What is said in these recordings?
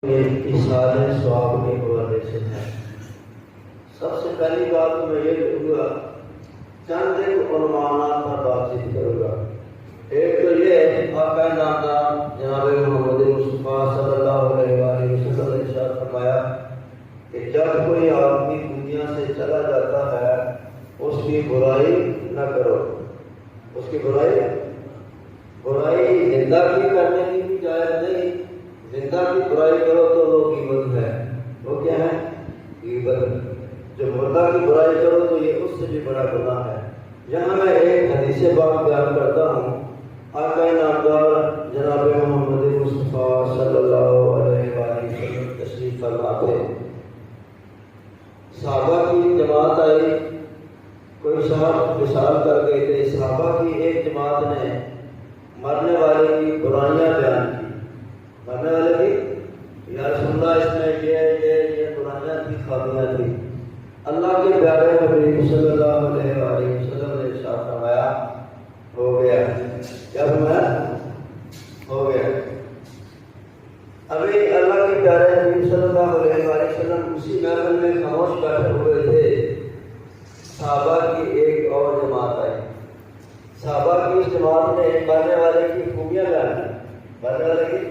اشارے ثواب کے حوالے سے ہے۔ سب سے پہلی بات میں یہ کہوں گا، چند ایک عنوانات پر بات چیت کروں گا۔ ایک تو یہ آقا نامدار جناب محمد مصطفیٰ صلی اللہ علیہ وآلہ وسلم نے ارشاد فرمایا کہ جب کوئی آدمی دنیا سے چلا جاتا ہے اس کی برائی نہ کرو۔ اس کی برائی زندہ کی کرنے کی بھی جائز نہیں، زندہ کی برائی کرو تو وہ غیبت ہے۔ وہ کیا ہے؟ غیبت۔ جو مردہ کی برائی کرو تو یہ اس سے بھی بڑا گناہ ہے۔ یہاں میں ایک حدیث پاک بیان کرتا ہوں۔ آقا نامدار جناب محمد مصطفیٰ صلی اللہ علیہ وآلہ وسلم تشریف فرما تھے۔ صحابہ کی جماعت آئی، کوئی صاحب وصال کر گئے تھے۔ صحابہ کی ایک جماعت نے مرنے والے کی برائیاں بیان کی۔ مرنے والے کی یا رسول اللہ اس میں یہ برائیاں تھی، خرابیاں تھی۔ اللہ کے پیارے حبیب صلی اللہ علیہ وآلہ وسلم نے ارشاد فرمایا ہو گیا۔ کیا فرمایا؟ ہو گیا۔ ابھی اللہ کے پیارے حبیب صلی اللہ علیہ وآلہ وسلم اسی محفل میں خاموش بیٹھے ہوئے تھے، صحابہ کی ایک اور جماعت آئی۔ صحابہ کی اس جماعت نے مرنے والے کی خوبیاں بیان کی، مرنے والے کی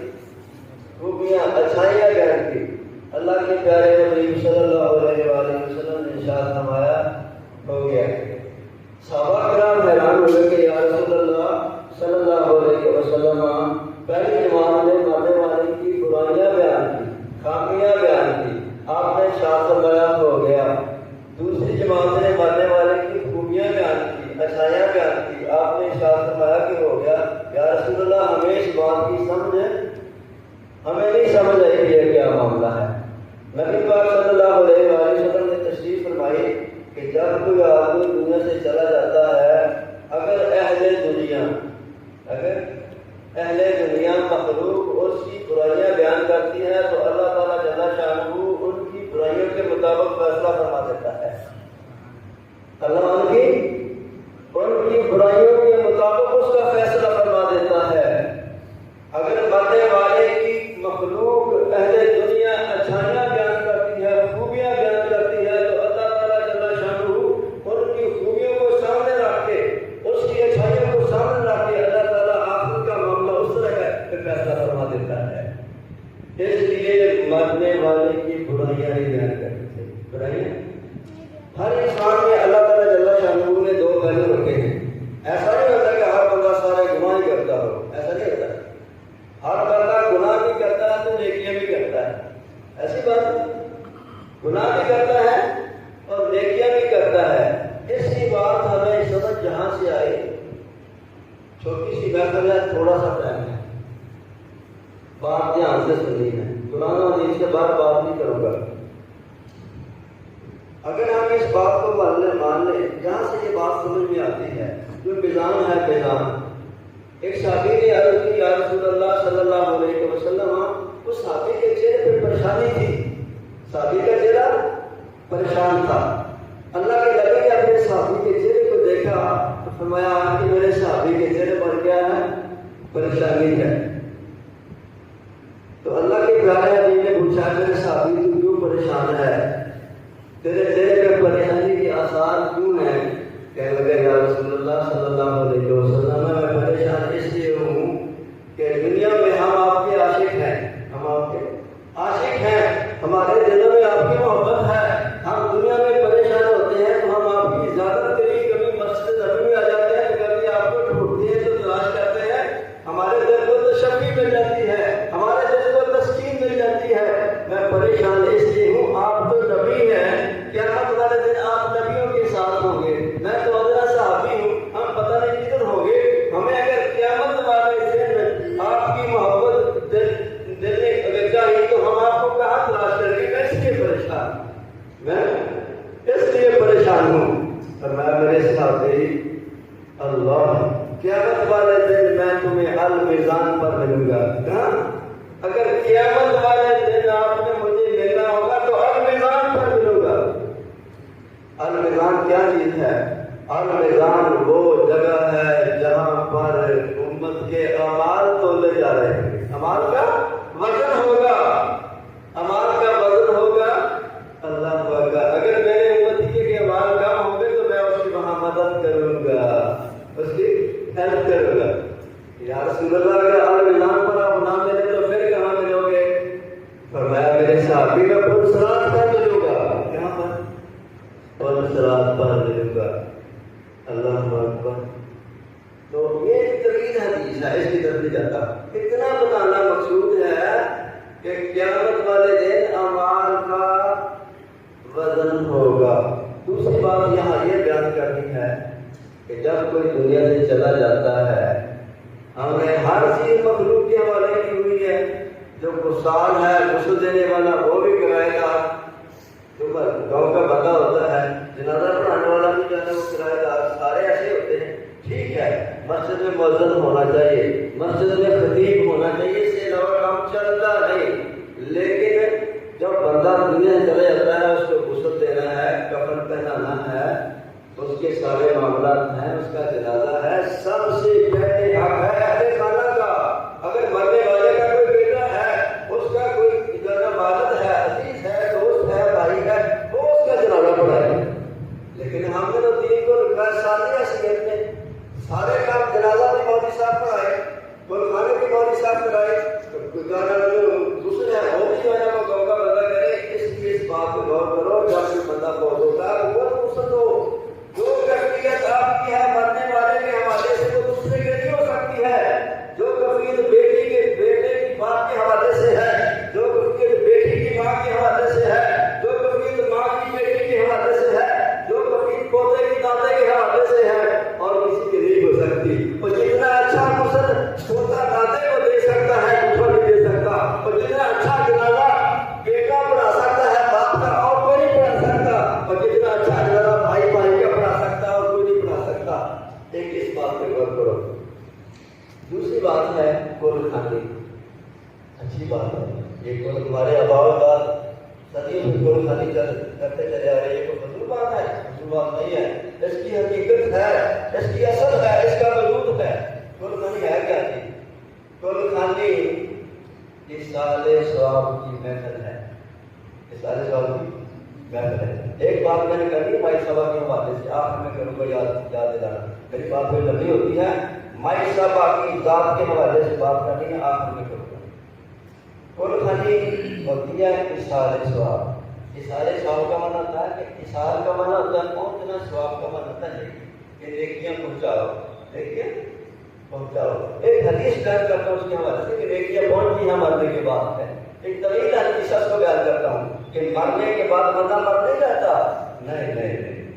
خوبیاں، اچھائیاں بیان کی۔ اللہ کے پیارے حبیب صلی اللہ علیہ وآلہ وسلم نے ارشاد فرمایا ہو گیا۔ صحابہ کرام حیران ہوئے کہ یا رسول اللہ صلی اللہ علیہ وسلم، پہلی جماعت نے مرنے والے کی برائیاں بیان کی، خامیاں بیان کی، آپ نے ارشاد فرمایا ہو گیا۔ دوسری جماعت نے مرنے والے کی خوبیاں بیان کی، اچھائیاں بیان کی، آپ نے ارشاد فرمایا کہ ہو گیا۔ یا رسول اللہ ہمیں اس بات کی ہمیں نہیں سمجھ آئی کہ یہ کیا معاملہ ہے۔ نبی پاک صلی اللہ علیہ وآلہ وسلم نے تشریف فرمائی کہ جب کوئی آدمی دنیا سے چلا جاتا ہے، اگر اہل دنیا مخلوق اس کی برائیاں بیان کرتی ہے تو اللہ تعالیٰ جل شانہ ان کی برائیوں کے مطابق فیصلہ فرما دیتا ہے۔ اللہ ان کی برائیوں کے مطابق اس کا فیصلہ فرما دیتا ہے۔ اگر مرنے والے کی مخلوق اہل دنیا اچھائیاں بیان کرتی ہے، خوبیاں بیان کرتی ہے، تو اللہ تعالیٰ جل شانہ ان کی خوبیوں کو سامنے رکھ کے، اس کی اچھائیوں کو سامنے رکھ کے اللہ تعالیٰ آخرت کا معاملہ اس طرح کا فیصلہ فرما دیتا ہے۔ اس لیے مرنے والے کی برائیاں نہیں بیان کرتی تھے۔ برائیاں ہر انسان میں اللہ تعالیٰ جل شانہ نے دو پہلو رکھے ہیں۔ ایسا نہیں ہوتا کہ ہر بندہ سارے گناہ ہی کرتا ہو، ایسا نہیں ہوتا۔ ہر بندہ گناہ بھی کرتا ہے تو نیکیاں بھی کرتا ہے، ایسی بات نہیں۔ گناہ بھی کرتا ہے اور نیکیاں بھی کرتا ہے۔ اس کی بات ہمیں سمجھ جہاں سے آئی، چھوٹی سی محفل ہے، تھوڑا سا ٹائم ہے، بات دھیان سے سننی ہے۔ قرآن و حدیث کے بعد بات نہیں کروں گا۔ اگر ہم اس بات کو مان لیں، جہاں سے یہ بات سمجھ میں آتی ہے، جو بیزان ہے بیزان۔ ایک صحابی نے عرض کی یا رسول اللہ صلی اللہ علیہ وسلم، اس صحابی کے چہرے پر پریشانی تھی، صحابی کا چہرہ پریشان تھا۔ اللہ کے نبی نے اپنے صحابی کے چہرے کو دیکھا تو فرمایا کہ میرے صحابی کے چہرے پر کیا ہے؟ پریشانی ہے۔ تو اللہ کے پیارے نبی نے پوچھا میرے صحابی تو کیوں پریشان ہے؟ تیرے چہرے پہ پریشانی کے آثار کیوں ہیں؟ کہنے لگے یا رسول اللہ صلی اللہ علیہ وسلم، میں پریشان اس لیے ہوں کہ دنیا میں ہم آپ کے عاشق ہیں، ہم آپ کے عاشق ہیں، ہمارے دلوں میں آپ کی محبت ہے۔ ہم دنیا میں پریشان ہوتے ہیں تو ہم آپ کی زیادت کے لیے کبھی مسجد نبوی میں آ جاتے ہیں، کبھی آپ کو ڈھونڈتے ہیں تو تلاش کرتے ہیں، ہمارے دل کو تشفی مل جاتی ہے، ہمارے دل کو تسکین مل جاتی ہے۔ میں پریشان اس لیے ہوں، آپ تو نبی ہیں، قیامت والے دن آپ نبیوں کے ساتھ ہوں گے، میں تو ادنا صحابی ہوں، ہم پتہ نہیں کدھر ہوں گے۔ ہمیں اگر قیامت والے دن آپ کی محبت دل میں اگر چاہیے تو ہم آپ کو کہاں تلاش کریں گے؟ میں اس لیے پریشان ہوں۔ اور میں میرے صحابی اللہ قیامت والے دن میں تمہیں المیزان پر ملوں گا۔ کہاں؟ اگر قیامت والے دن آپ نے مجھے ملنا ہوگا تو المیزان پر ملوں گا۔ المیزان کیا چیز ہے؟ المیزان وہ جگہ ہے جہاں پر امت کے اعمال تولے جا رہے ہیں، اعمال کا وزن ہوگا۔ امال کا وزن ہوگا اللہ ہوگا. اگر میرے امتی کے امال کم ہوں گے تو میں اس کی وہاں مدد کروں گا, اس کی ہیلپ کروں گا. یا رسول اللہ اگر آپ نام پر آپ نام لے لیں تو پھر کہاں ملو گے؟ فرمایا میرے صحابی میں پل صراط پر ملوں گا. کہاں پر؟ پل صراط پر ملوں گا. اللہ اکبر. تو یہ طویل حدیث ہے, اس کی طرف نہیں جاتا. اتنا بتانا مقصود ہے کہ قیامت والے دن اعمال کا وزن ہوگا. دوسری بات یہاں یہ بیان کرنی ہے کہ جب کوئی دنیا سے چلا جاتا ہے, ہم نے ہر چیز مخلوق کے حوالے کی ہوئی ہے. جو غسال ہے, غسل دینے والا وہ بھی کرائے دار, جو گاؤں کا بندہ ہوتا ہے, جنازہ پڑھانے والا بھی جو ہے وہ کرائے دار, سارے ایسے ہوتے ہیں. ٹھیک ہے, مسجد میں مؤذن ہونا چاہیے, مسجد میں خطیب ہونا چاہیے, اس سے علاوہ کام چلتا نہیں. لیکن جب بندہ دنیا سے چلا جاتا ہے, اس کو غسل دینا ہے, کفن پہنانا ہے, اس کے سارے معاملات ہیں, اس کا جنازہ ہے, سب سے پہلے حق ہے اہل خانہ کا. اگر مرنے والے کا کوئی بیٹا ہے, اس کا کوئی والد ہے, عزیز ہے, دوست ہے, بھائی ہے, وہ اس کا جنازہ پڑھائے. لیکن ہم نے تو دین کو رکھا ساری حیثیت میں, سارے کام جنازہ بھی مولوی صاحب پڑھائے, گلخانے بھی مولوی صاحب کرائے, دوسرے ہیں وہ بھی جو ہے وہ گاؤں کا بندہ کرے. اس لیے اس بات کو غور کرو, جب کوئی بندہ بہت ہوتا ہے وہ فرصت ہو. جو کیفیت آپ کی ہے مرنے والے کے حوالے سے وہ دوسرے کے نہیں ہو سکتی ہے. جو کفیل بیٹی کے بیٹے کی باپ کے حوالے سے ہے, جو کفیل بیٹی کی ماں کے حوالے سے ہے, جو کفیل ماں کی بیٹی کے حوالے سے ہے, جو کفیل پوتے کی دادے کے حوالے سے ہے, اور کسی کی نہیں ہو سکتی. اور جتنا اچھا مسل پوتا دادے کو دے سکتا ہے اس کو نہیں دے سکتا, اور جتنا اچھا جنازہ بیٹا پڑھا سکتا ہے باپ کا اور کوئی نہیں پڑھا سکتا, اور جتنا اچھا جنازہ بھائی بھائی کا پڑھا سکتا ہے اور کوئی نہیں پڑھا سکتا. ایک اس بات پہ غور کرو. دوسری بات ہے کل خانی. اچھی بات ہے یہ کل ہمارے اباؤ کا صدیوں سے کل خانی کرتے چلے آ رہے ہیں. یہ کوئی فضول بات ہے, فضول بات نہیں ہے, اس کی حقیقت ہے, اس کی اصل ہے, اس کا وجود ہے. کل خانی ہے کیا چیز؟ کل خانی اصال ثواب کی محفل ہے. اصال ثواب کی محفل ہے. ایک بات میں نے کرنی مائی صبا کے حوالے سے, آپ میں کروں گا یاد دلانا. میری بات کوئی لمبی ہوتی ہے, مائی صبا کی ذات کے حوالے سے بات کرنی ہے, آپ میں کروں گا. کل خانی ہوتی ہے اصال ثواب. اصال ثواب کا معنی ہوتا ہے کہ اصال کا معنی ہوتا ہے پہنچنا, ثواب کا معنی ہوتا ہے کہ نیکیاں پہنچاؤ, نیکیاں پہنچاؤ. ایک حدیث بیان کرتا ہوں اس کے حوالے سے کہ نیکیاں پہنچی ہیں مرنے کے بعد ہے. ایک طویل حدیث اس کو بیان کرتا ہوں کہ مرنے کے بعد بندہ مر نہیں جاتا. نہیں نہیں نہیں,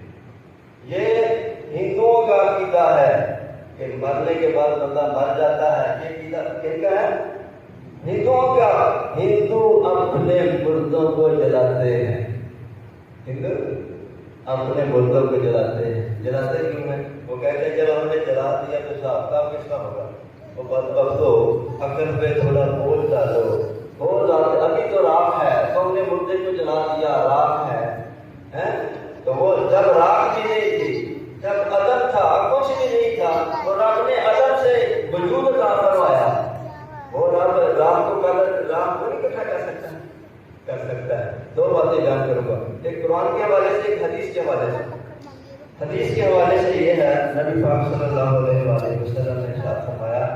یہ ہندوؤں کا عقیدہ ہے کہ مرنے کے بعد بندہ مر جاتا ہے. یہ عقیدہ کن کا ہے؟ ہندوؤں کا. ہندو اپنے مردوں کو جلاتے ہیں, ہندو اپنے مردوں کو جلاتے ہیں. جلاتے کیوں ہیں؟ وہ کہتے ہیں جب ہم نے جلا دیا تو حساب کا کس کا ہوگا؟ وہ بدبخت ہو, عقل پہ تھوڑا بول ڈالو, ہو جاتے. ابھی تو راکھ ہے, تو ہم نے مردے کو جلا دیا, راکھ ہے. تو وہ جب راکھ بھی نہیں تھی, جب عدم تھا, کچھ بھی نہیں تھا, تو رب نے عدم سے وجود عطا فرمایا. وہ رب رام کو نہیں اکٹھا کر سکتا ہے, کر سکتا ہے. دو باتیں بیان کروں گا, ایک قرآن کے حوالے سے, ایک حدیث کے حوالے سے. حدیث کے حوالے سے یہ ہے, نبی پاک صلی اللہ علیہ وسلم نے ارشاد فرمایا,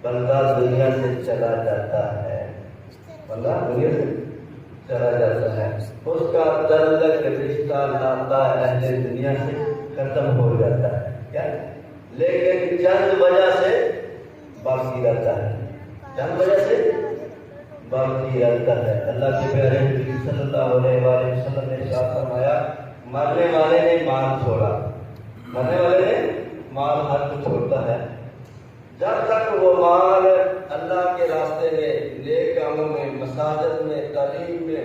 بندہ دنیا سے چلا جاتا ہے, بندہ دنیا سے چلا جاتا ہے, اس کا تعلق رشتہ ناتا اہل دنیا سے ختم ہو جاتا ہے. کیا؟ لیکن چند وجہ سے باقی رہتا ہے, چند وجہ سے باقی رہتا ہے. اللہ کے پیارے نبی صلی اللہ علیہ وسلم نے ارشاد فرمایا, مرنے والے نے مال چھوڑا, مرنے والے نے مال ہر کو چھوڑتا ہے, جب تک وہ مال اللہ کے راستے میں, نیک کاموں میں, مساجد میں, تعلیم میں,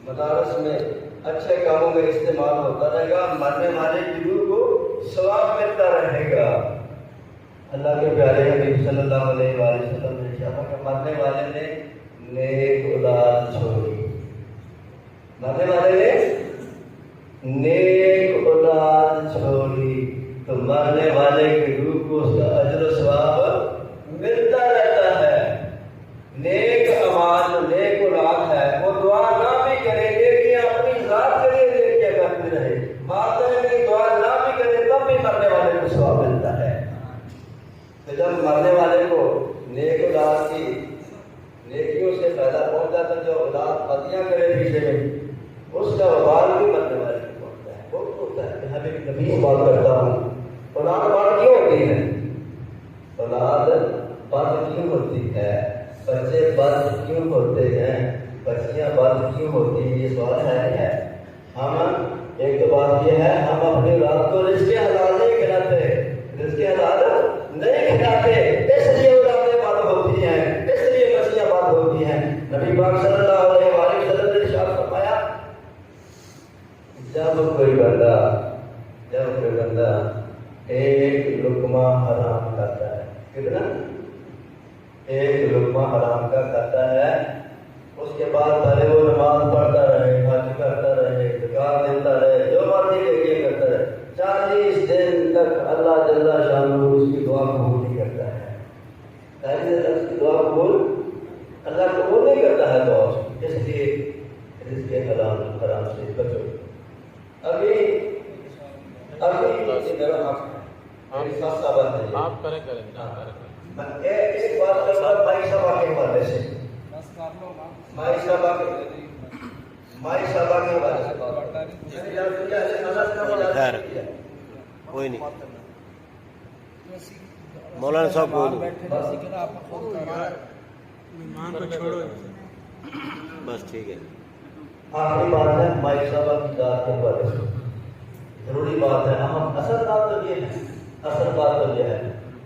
مدارس میں, اچھے کاموں میں استعمال ہوتا رہے گا, مرنے والے کی روح کو ثواب ملتا رہے گا. اللہ کے پیارے نبی صلی اللہ علیہ وسلم نے کہا کہ مرنے والے نے نیک اولاد چھوڑی, مرنے والے نے نیک اولاد چھوڑی, تو مرنے والے کی روح کو اس کا اجر و ثواب ملتا رہتا ہے. نیک اعمال, نیک اولاد ہے, وہ جو اولاد قضیاں کرے پیچھے میں اس کا وبال بھی مرنے والے کو ہوتا ہے. وہ ہوتا ہے کہ ہمیں کبھی بات کرتا ہوں اولاد بات کیوں ہوتی ہے؟ اولاد بات کیوں ہوتی ہے؟ بچے بات کیوں ہوتے ہیں؟ بچیاں بات کیوں ہوتی ہیں؟ یہ سوال ہے. ہم ایک تو بات یہ ہے ہم اپنی اولاد کو رزق حلال نہیں کھلاتے, رزق حلال نہیں کھلاتے, اس لیے اولادیں بات ہوتی ہیں, اس لیے بچیاں بات ہوتی ہیں. نبی پاک صلی اللہ علیہ وسلم نے ارشاد فرمایا جب کوئی بندہ ایک لقمہ حرام کھاتا ہے, کتنا؟ ایک لقمہ حرام کا کھاتا ہے, اس کے بعد پہلے وہ نماز پڑھتا رہے, حج کرتا رہے, زکات دیتا رہے, جو مرضی کے کرتا رہے, 40 دن تک اللہ جل شانہ اس کی دعا قبول نہیں کرتا ہے. 40 دن تک اس کی دعا قبول اللہ قبول نہیں کرتا ہے. دعا اس لیے رزق حرام سے بچو. ابھی میرا آپ کریں ایک بات کرنا بھائی صاحب کے حوالے سے, مائی صاحبہ کے حوالے سے کوئی نہیں مولانا صاحب بس ٹھیک ہے. آخری بات ہے مائی صاحبہ کی ذات کے حوالے سے, ضروری بات ہے. ہم اصل بات تو یہ ہے, اصل بات تو یہ ہے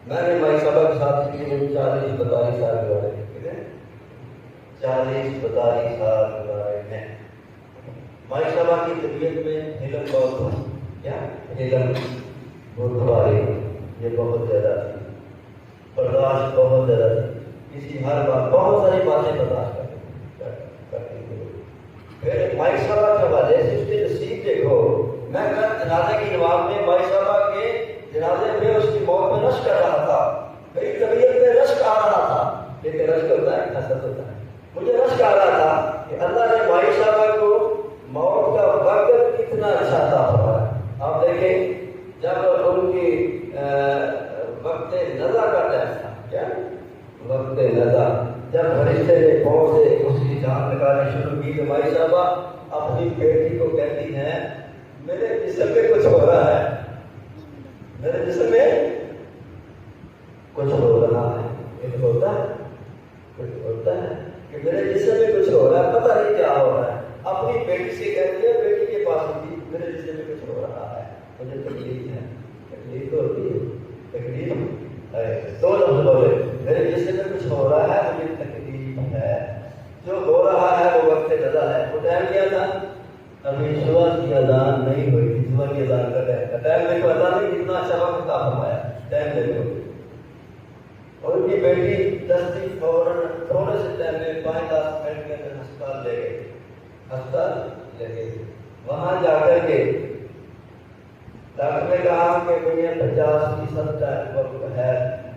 میں نے مائی صاحبہ کے ساتھ 40-42 سال گزارے, 40-42 سال گزارے ہیں. مائی صاحبہ کی طبیعت میں ہلن بہت کیا ہلن بردباری یہ بہت زیادہ تھی, برداشت بہت زیادہ تھی, کسی ہر بات بہت ساری باتیں برداشت کرتی تھی. پھر مائی صاحبہ کے حوالے سے اس کے نصیب دیکھو. میں کل جنازے کی نماز میں مائی صاحبہ کے جنازے میں اس کی موت میں رشک کر رہا تھا. میری طبیعت میں رشک آ رہا تھا, لیکن رشک ہوتا ہے حسد ہوتا ہے. مجھے رشک آ رہا تھا کہ اللہ نے مائی صاحبہ کو موت کا وقت کتنا اچھا تھا. آپ دیکھیں جب ان کی وقت نزا کا ٹائم تھا, کیا وقت نزا, جب فرشتے نے پاؤں سے اس کی جان نکالنی شروع کی تو مائی صاحبہ اپنی بیٹی کو کہتی ہیں میرے جسم میں کچھ ہو رہا ہے, میرے جسم میں کچھ ہو رہا ہے. کچھ ہوتا ہے کہ میرے جسم میں کچھ ہو رہا ہے, پتہ نہیں کیا ہو رہا ہے. اپنی بیٹی سے کہتی ہے, بیٹی کے پاس ہوتی میرے جسم میں کچھ ہو رہا ہے, مجھے تکلیف ہے. تکلیف تو ہوتی ہے, تکلیف ہے. 2 لفظ بولے میرے جسم میں کچھ ہو رہا ہے, مجھے تکلیف ہے. جو ہو رہا ہے وہ وقت نزا ہے. وہ ٹائم کیا تھا؟ ابھی صبح کی اذان نہیں ہوئی تھی. صبح کی اذان کا ٹائم دیکھو, اذان نہیں کتنا اچھا وقت تھا فرمایا, ٹائم دیکھو. اور ان کی بیٹی دستی فوراً تھوڑے سے ٹائم میں 5-10 منٹ کے اندر ہسپتال لے گئے. وہاں جا کر کے ڈاکٹر نے کہا کہ بھیا 50% وقت ہے,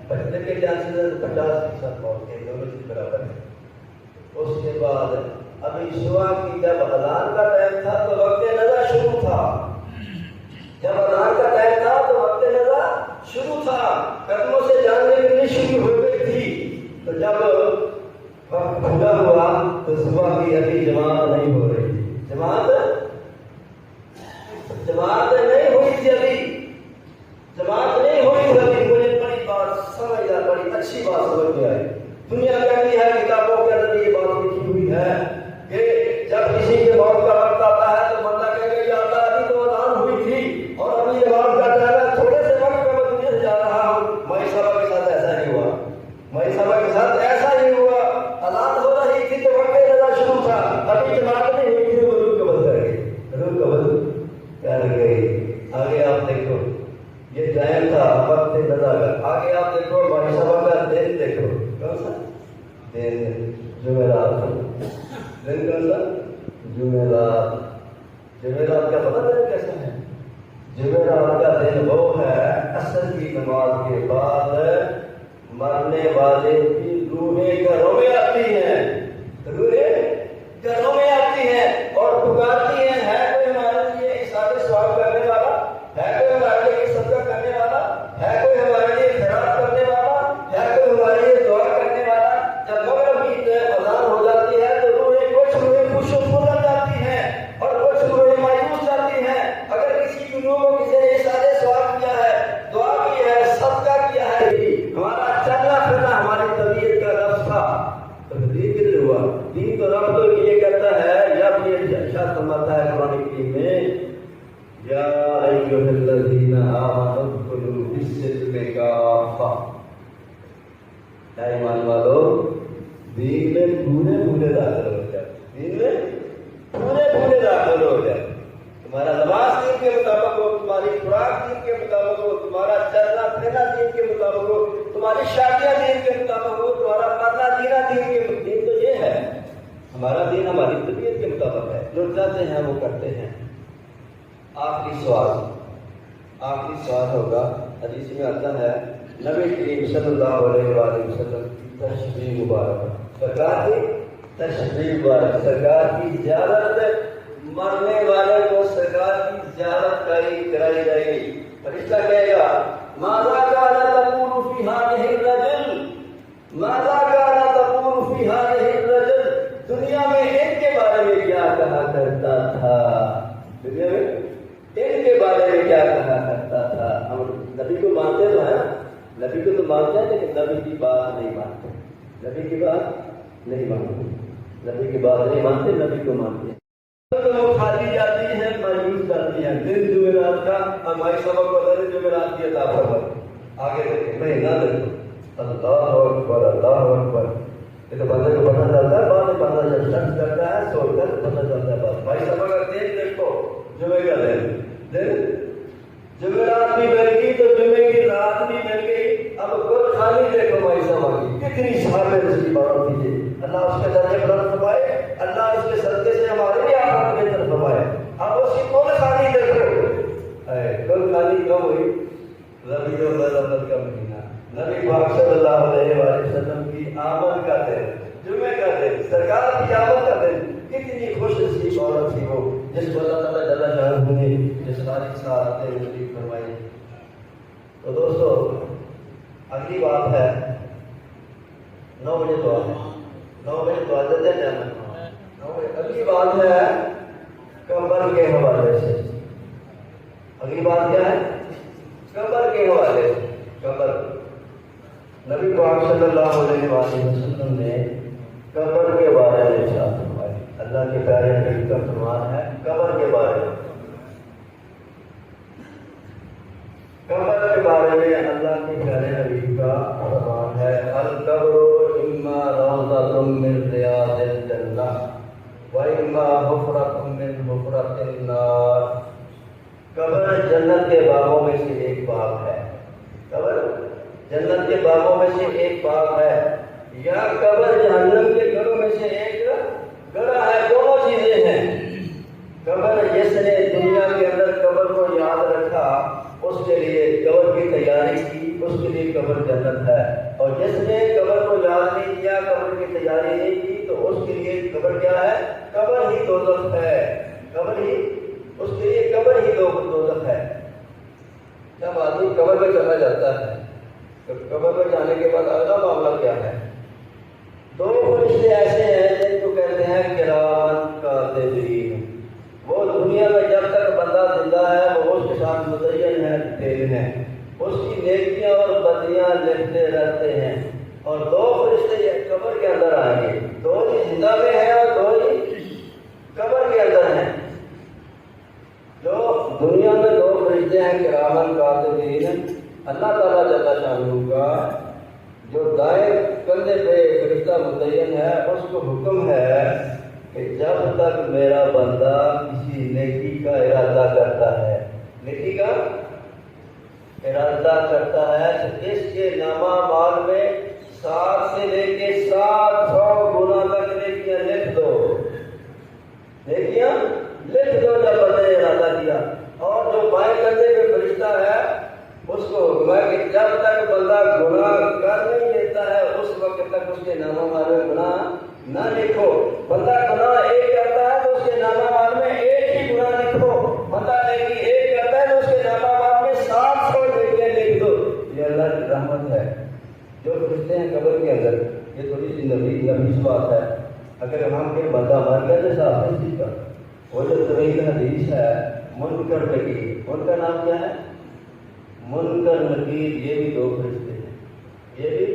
بچنے کے چانسز 50% موت کے, دونوں چیز برابر ہے. اس کے بعد ابھی صبح کی جب اذان کا ٹائم تھا تو وقت نزا شروع تھا. جب اذان کا ٹائم تھا تو وقت نزا شروع تھا, قدموں سے جان نکلنی شروع ہو گئی تھی. تو جب وقت پورا ہوا تو صبح کی ابھی جماعت نہیں ہو رہی تھی. جماعت نہیں ہوئی تھی, ابھی جماعت نہیں ہوئی تھی. ابھی مجھے بڑی بات سمجھ آئی, بڑی اچھی بات سمجھ میں آئی. دنیا کہتی ہے, کتابوں کے اندر یہ بات لکھی ہوئی ہے کہ جب کسی کے موت کا وقت آتا ہے تو بندہ کہے گا یا اللہ ابھی تو اذان ہوئی تھی اور ابھی یہ موت کا ٹائم ہے, تھوڑے سے وقت میں دنیا سے جا رہا ہوں. مائی صاحبہ کے ساتھ ایسا نہیں ہوا. مائی صاحبہ کے ساتھ ایسا نہیں ہوا. اذان ہو رہی تھی تو وقت نزا شروع تھا, ابھی جماعت نہیں ہوئی تھی, وہ روح قبض کر گئی. روح قبض کر گئی. آگے آپ دیکھو یہ ٹائم تھا وقت نزا کا. آگے آپ دیکھو مائی صاحبہ کا دن دیکھو, کون سا دن؟ جمعرات. دن کون سا؟ جمعرات. جمعرات کا پتہ ہے کیسا ہے؟ جمعرات کا دن وہ ہے عصر کی نماز کے بعد مرنے والے کی روحیں گھروں میں آتی ہیں, روحیں گھروں میں آتی ہیں اور پکارتی ہیں ہے کوئی ہمارے لیے اشارے ثواب کرنے والا, ہے کوئی ہمارے لیے صدقہ کرنے والا, ہے کوئی ہمارے لیے خیرات کرنے والا, ہے کوئی ہمارے لیے دعا کرنے والا. جب مغرب کی اذان ہو جاتی ہے تو روحیں دین تو رب تو یہ کہتا ہے یا یہ ارشاد فرماتا ہے قرآن کریم میں یا ایھا الذین آمنوا ادخلوا فی السلم کافہ، اے ایمان والو دین میں پورے پورے داخل ہو جائے، دین میں پورے پورے داخل ہو جائے، تمہارا لباس دین کے مطابق ہو، تمہاری خوراک دین کے مطابق ہو، تمہارا چلنا پھرنا دین کے مطابق ہو، تمہاری شادیاں دین کے مطابق ہو، تمہارا مرنا جینا دین کے مطابق۔ دین تو یہ ہے، ہمارا دین ہماری طبیعت کے مطابق ہے، جو چاہتے ہیں وہ کرتے ہیں۔ آخری سوال ہوگا، حدیث میں آتا ہے نبی کریم صلی اللہ علیہ وآلہ وسلم کی تشریح مبارک، سرکار کی تشریح مبارک، سرکار کی زیارت، مرنے والے کو سرکار کی زیارت کرائی جائے گی۔ فرشتہ کہے گا ماذا کان تقول فی هذه الرجل، ماذا کان تقول فی هذه الرجل، دنیا میں ان کے بارے میں کیا کہا کرتا تھا، دنیا میں ان کے بارے میں کیا کہا کرتا تھا۔ ہم نبی کو مانتے تو ہیں، نبی کو تو مانتے ہیں لیکن نبی کی بات نہیں مانتے، نبی کی بات نہیں مانتے، نبی کی بات نہیں مانتے، نبی کو مانتے ہیں۔ تو وہ کھاتی جاتی ہیں، مایوس کرتی ہیں۔ دن جمعرات کا ہماری سبق پتہ ہے، جمعرات کی عطا فرمائے۔ آگے دیکھیں، مہینہ دیکھو، اللہ اکبر اللہ اکبر، یہ تو بندے کو پتہ چلتا ہے، بعد میں پتہ جب شخص کرتا ہے سو کر پتہ چلتا ہے بات۔ بھائی سبق کا دن دیکھو، جمعے کا دن جمعرات بھی مل گئی تو جمعے کی رات بھی مل گئی۔ اب گل خالی دیکھو بھائی صاحب کی کتنی شامل اس کی بات کیجیے، اللہ اس کے درجے بلند فرمائے، اللہ اس کے صدقے سے ہمارے لیے آخرت بہتر فرمائے۔ اب اس کی گل خالی دیکھو، گل خالی کب ہوئی؟ ربیع الاول کا مہینہ، نبی پاک صلی اللہ علیہ وآلہ وسلم کی آمد کا دن، جمعے کا دن، سرکار کی آمد کا دن، کتنی خوش نصیب عورت تھی وہ جس کو اللہ تعالیٰ جل شانہ نے یہ ساری سعادتیں نصیب فرمائی۔ تو دوستو اگلی بات ہے 9 بجے دعا ہے، 9 بجے دعا دیتے ہیں ٹائم۔ اگلی بات ہے قبر کے حوالے سے، اگلی بات کیا ہے؟ قبر کے حوالے سے۔ قبر، نبی پاک صلی اللہ علیہ وآلہ وسلم نے قبر کے بارے میں ارشاد فرمایا، اللہ کے پیارے نبی کا فرمان ہے قبر کے بارے میں، قبر کے بارے میں اللہ کے پیارے نبی کا فرمان ہے القبر اما روضۃ من ریاض الجنہ و اما حفرۃ من حفرۃ النار۔ قبر جنت کے باغوں میں سے ایک باغ ہے، قبر جنت کے باغوں میں سے ایک باغ ہے، یا قبر جہنم کے گڑھوں میں سے ایک گڑھا ہے، دونوں چیزیں ہیں۔ قبر جس نے دنیا کے اندر قبر کو یاد رکھا اس کے لیے قبر کی تیاری کی، اس کے لیے قبر جنت ہے، اور جس نے قبر کو یاد نہیں کیا، قبر کی تیاری نہیں کی، تو اس کے لیے قبر کیا ہے؟ قبر ہی دوزخ ہے، قبر ہی اس کے لیے قبر ہی دوزخ ہے۔ جب آدمی قبر میں چلا جاتا ہے تو قبر میں جانے کے بعد اگلا معاملہ کیا ہے؟ 2 فرشتے ایسے ہیں جن کو کہتے ہیں کرام کاتبین، وہ دنیا میں جب تک بندہ زندہ ہے وہ اس کے ساتھ مزین ہے، ڈھیر ہیں، اس کی نیکیاں اور بدیاں لکھتے رہتے ہیں، اور 2 فرشتے یہ قبر کے اندر آئیں گے، 2 ہی زندہ میں ہیں اور 2 ہی قبر کے اندر ہیں۔ جو دنیا میں 2 فرشتے ہیں کرام کاتبین، اللہ تعالیٰ جل شانہ کا جو دائیں کندھے پہ فرشتہ متعین ہے، اس کو حکم ہے کہ جب تک میرا بندہ کسی نیکی کا ارادہ کرتا ہے، نیکی کا ارادہ کرتا ہے، تو اس کے نامہ مال میں 7 سے لے کے 700 گنا تک نیکیاں لکھ دو، نیکیاں لکھ دو جب بندے نے ارادہ کیا۔ اور جو بائیں کندھے پہ فرشتہ ہے اس کو حکم ہے کہ جب تک بندہ گناہ کر نہیں لیتا ہے اس وقت تک اس کے نامہ مال میں گناہ نہ لکھو۔ بندہ گناہ ایک کرتا ہے تو اس کے نامہ مال میں ایک ہی گناہ لکھو، بندہ نیکی ایک کرتا ہے تو اس کے نامہ مال میں 700 نیکیاں لکھ دو۔ یہ اللہ کی رحمت ہے۔ جو فرشتے ہیں قبر کے اندر، یہ تھوڑی سی نبی بات ہے، اگر ہم کے بندہ مر گیا تو صاحب نہیں سیکھا۔ وہ جو طویل حدیث ہے منکر نکیر، ان کا نام کیا ہے؟ منکر نکیر، یہ بھی 2 فرشتے ہیں، یہ بھی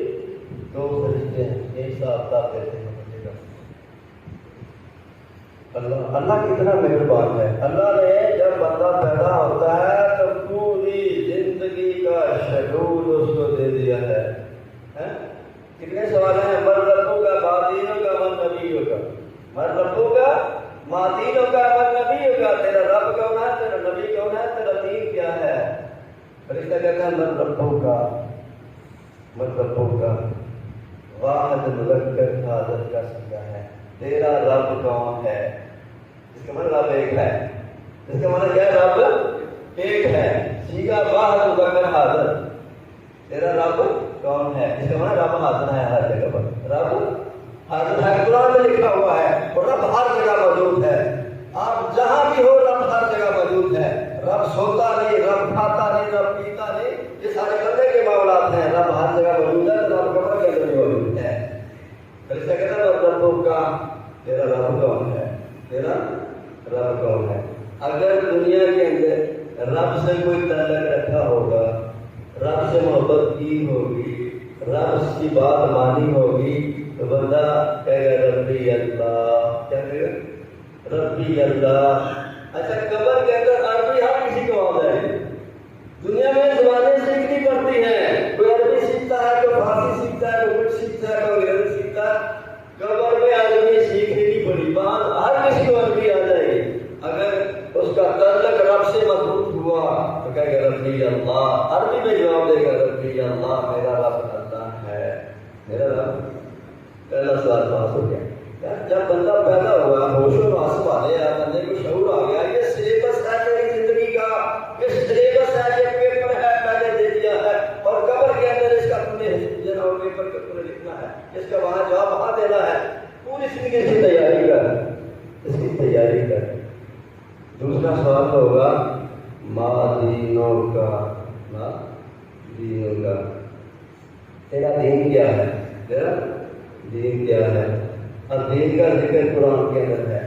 2 فرشتے ہیں، ایک ساتھ دیتے ہیں بندے کا۔ اللہ کتنا مہربان ہے. اللہ نے جب بندہ پیدا ہوتا ہے تو پوری زندگی کا شیڈول اس کو دے دیا ہے. کتنے سوال ہیں؟ من ربوں کا، مادینوں کا، من نبیوں کا. من ربوں کا، مادینوں کا، من نبیوں کا. تیرا رب کون ہے؟ تیرا نبی کون ہے؟ تیرا دین کیا ہے؟ فرشتہ کہتا ہے من ربوں کا، من ربوں کا. واحد مذکر حاضر کا سکتا ہے. تیرا رب کون ہے؟ اس کا مطلب رب ایک ہے. اس کا مطلب کیا ہے؟ رب ایک ہے. سیگا واحد مذکر حاضر. تیرا رب کون ہے؟ اس کا مطلب رب حاضر ہے ہر جگہ پر. رب حاضر ہے، قرآن میں لکھا ہوا ہے. اور رب ہر جگہ موجود ہے. آپ جہاں بھی ہو رب ہر جگہ موجود ہے. رب سوتا نہیں، رب کھاتا نہیں، رب پیتا نہیں. یہ سارے بندے کے معاملات ہیں. رب ہر جگہ موجود ہے. رب قبر کے اندر بھی موجود ہے. فرشتہ کہتا ہے ربوں کا، تیرا رب کون ہے؟ تیرا رب کون ہے؟ اگر دنیا کے اندر رب سے کوئی تعلق رکھا ہوگا، رب سے محبت کی ہوگی، رب کی بات مانی ہوگی، تو بندہ کہے گا ربی اللہ. کیا کہے گا؟ ربی اللہ. اچھا قبر کے اندر عربی ہر کسی کو آتا ہے. دنیا میں زبانیں سیکھنی پڑتی ہیں. کوئی عربی سیکھتا ہے، کوئی فارسی سیکھتا ہے، کوئی کچھ سیکھتا ہے، کوئی انگریزی سیکھتا ہے. قبر میں عربی سیکھنے کی بڑی بات. ہر کسی کو عربی آ جائے گی. اگر اس کا تعلق رب سے مضبوط ہوا تو کہے گا ربی اللہ. عربی میں جواب دے گا ربی اللہ. میرا رب اللہ ہے. میرا رب. پہلا سوال پاس ہو گیا. جب بندہ پیدا ہوا، ہوش و حواس والے ہیں، بندے کو شعور آ گیا. یہ سلیبس ہے میری زندگی کا، یہ سلیبس ہے، یہ پیپر ہے، پہلے دے دیا ہے. اور قبر کے اندر اس کا تم نے جناب پیپر کے پورے لکھنا ہے، اس کا وہاں جواب وہاں دینا ہے. پوری زندگی کی تیاری کر، اس کی تیاری کر. دوسرا سوال ہوگا ماں دینوں کا، ماں دینوں کا. تیرا دین کیا ہے؟ تیرا دین کیا ہے؟ اور دین کا ذکر قرآن کے اندر ہے.